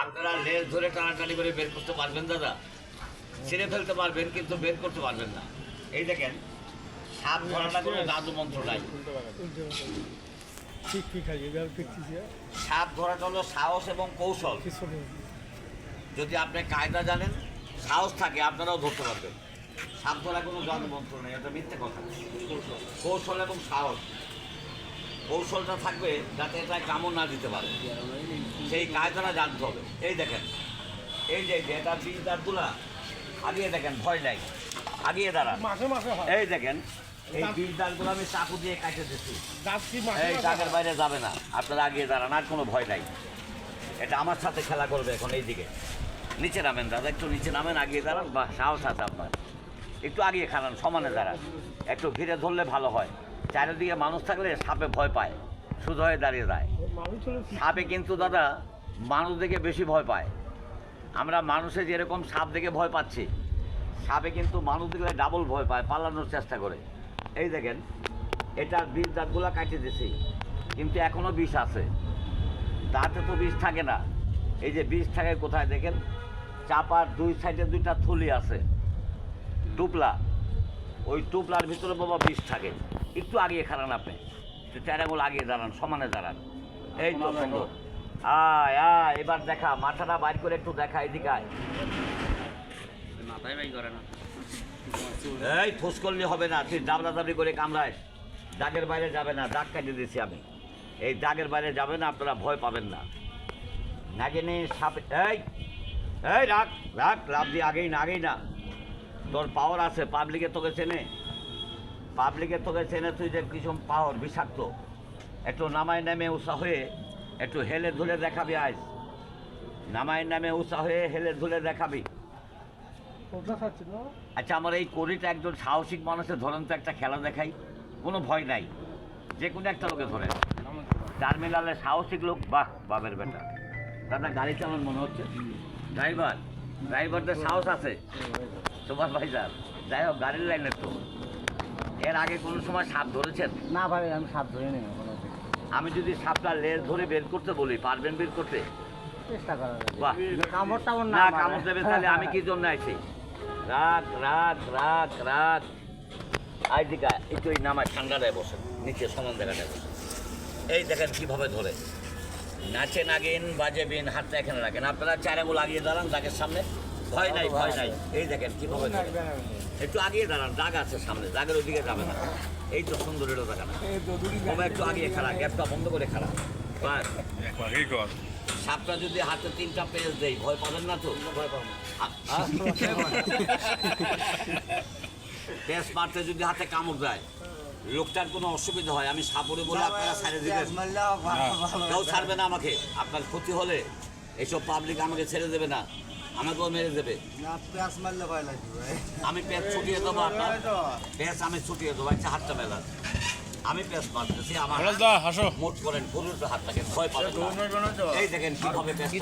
আপনারা লেজ ধরে টানাটানি করে বের করতে পারবেন দাদা, ছিঁড়ে ফেলতে পারবেন কিন্তু বের করতে পারবেন না। এই দেখেন সাপ ধরাটা কোনো জাদু মন্ত্র নাই। সাপ ধরাটা হলো সাহস এবং কৌশল। যদি আপনি কায়দা জানেন, সাহস থাকে, আপনারাও ধরতে পারবেন। সাপ ধরা কোনো জাদু মন্ত্র নেই, এটা মিথ্যে কথা। কৌশল এবং সাহস, কৌশলটা থাকবে যাতে এটা কামড় না দিতে পারে, সেই কায়দাটা জানতে হবে। এই দেখেন, এই যে এটা বিষ দাঁতগুলা আগিয়ে দেখেন, ভয় নাই, আগিয়ে দাঁড়ান। এই দেখেন এই বিষ দাঁতগুলো আমি চাকু দিয়ে কাটে দিচ্ছি, এই দাগের বাইরে যাবে না, আপনারা আগিয়ে দাঁড়ান, আর কোনো ভয় নাই। এটা আমার সাথে খেলা করবে এখন। এই দিকে নিচে নামেন দাদা, একটু নিচে নামেন, আগিয়ে দাঁড়ান, বা সাহস আছে আপনার, একটু আগিয়ে খাড়ান, সমানে দাঁড়ান, একটু ঘিরে ধরলে ভালো হয়। চারিদিকে মানুষ থাকলে সাপে ভয় পায়, শুধু হয়ে দাঁড়িয়ে যায়। সাপে কিন্তু দাদা মানুষ দেখে বেশি ভয় পায়। আমরা মানুষে যেরকম সাপ দেখে ভয় পাচ্ছি, সাপে কিন্তু মানুষ দেখলে ডাবল ভয় পায়, পালানোর চেষ্টা করে। এই দেখেন এটার বিষ দাঁতগুলো কাটিয়ে দিছি, কিন্তু এখনও বিষ আছে। দাঁতে তো বিষ থাকে না, এই যে বিষ থাকে কোথায় দেখেন, চাপার দুই সাইডে দুইটা থলি আছে, টুপলা, ওই টুপলার ভিতরে বাবা বিষ থাকে। একটু আগিয়ে খাড়ান, আপনি চার আঙুল আগিয়ে দাঁড়ান, সমানে দাঁড়ান। এই তো সুন্দর, আয় আয়, এবার দেখা, মাথাটা বাইর করে একটু দেখা, এদিকে আয়। মাথায় বাই করে না, এই ফোস করলে হবে না, তুই দাবড়া দাবড়ি করে কামড়ায়, দাগের বাইরে যাবে না, দাগ কাটিয়ে দিয়েছি আমি, এই দাগের বাইরে যাবে না, আপনারা ভয় পাবেন না। নাগিনি সাপ, এই এই রাখ রাখ, লাভ দিয়ে আগেই না, আগেই না, তোর পাওয়ার আছে, পাবলিকে তোকে চেনে, পাবলিকে তোকে চেনে, তুই যে কিছু পাওয়ার বিষাক্ত। একটু নামায় নামে উষা হয়ে একটু হেলে ধুলে দেখাবি, আজ নামায় নামে উষা হয়ে হেলে ধুলে দেখাবি। আচ্ছা আমার এই কড়িটা একজন সাহসিক মানুষের ধরেন তো, একটা খেলা দেখাই, কোনো ভয় নাই, যে কোনো একটা লোকে ধরে, টার্মিনালে সাহসিক লোক। বাহ বাবের বেটা, দাদা গাড়ি চালান মনে হচ্ছে, ড্রাইভার, ড্রাইভারদের সাহস আছে তোমার ভাই স্যার। যাই হোক, গাড়ির লাইনের তো এর আগে কোনো সময় সাপ ধরেছেন? না ভাই, আমি সাপ ধরে নেই। আমি যদি সাপটা লেজ ধরে বের করতে বলি, পারবেন বের করতে? চেষ্টা করা বাহ, কামড় টামড় না কামড় দেবে, তাহলে আমি কি জন্য আছি? রাখ রাখ রাখ রাখ, আই দিকা একটু ওই নামায় ঠান্ডাটায় বসেন, নিচে সমান জায়গাটায় বসেন। এই দেখেন কীভাবে ধরে, নাচে নাগিন বাজে বিন, হাতটা এখানে রাখেন, আপনারা চার আঙুল আগিয়ে দাঁড়ান দাগের সামনে, ভয় নাই ভয় নাই। এই দেখেন কীভাবে ধরে, একটু আগিয়ে দাঁড়ান, দাগ আছে সামনে, দাগের ওইদিকে যাবে না। এই তো সুন্দর, এটা দেখা না, তবে একটু আগিয়ে খাড়া, গ্যাপটা বন্ধ করে খাড়া। বাস, সাপটা যদি হাতে 3টা পেজ দেয়, ভয় পাবেন না তো? ভয় পাবেন, পেজ মারতে যদি হাতে কামড় দেয়, লোকটার কোনো অসুবিধা হয়, আমি সাপরে বলে আপনারা ছাড়ে দিবেন? কেউ ছাড়বে না আমাকে। আপনার ক্ষতি হলে এইসব পাবলিক আমাকে ছেড়ে দেবে না, আমাকেও মেরে দেবে। আমি পেঁচ ছুটিয়ে দেবো, আপনার পেঁচ আমি ছুটিয়ে দেবো। আচ্ছা হাতটা মেলা, আমি পেঁচ মারতেছি, আমার মোট করেন, পুরুষ হাতটাকে ভয় পাবেন না। এই দেখেন কীভাবে পেঁচ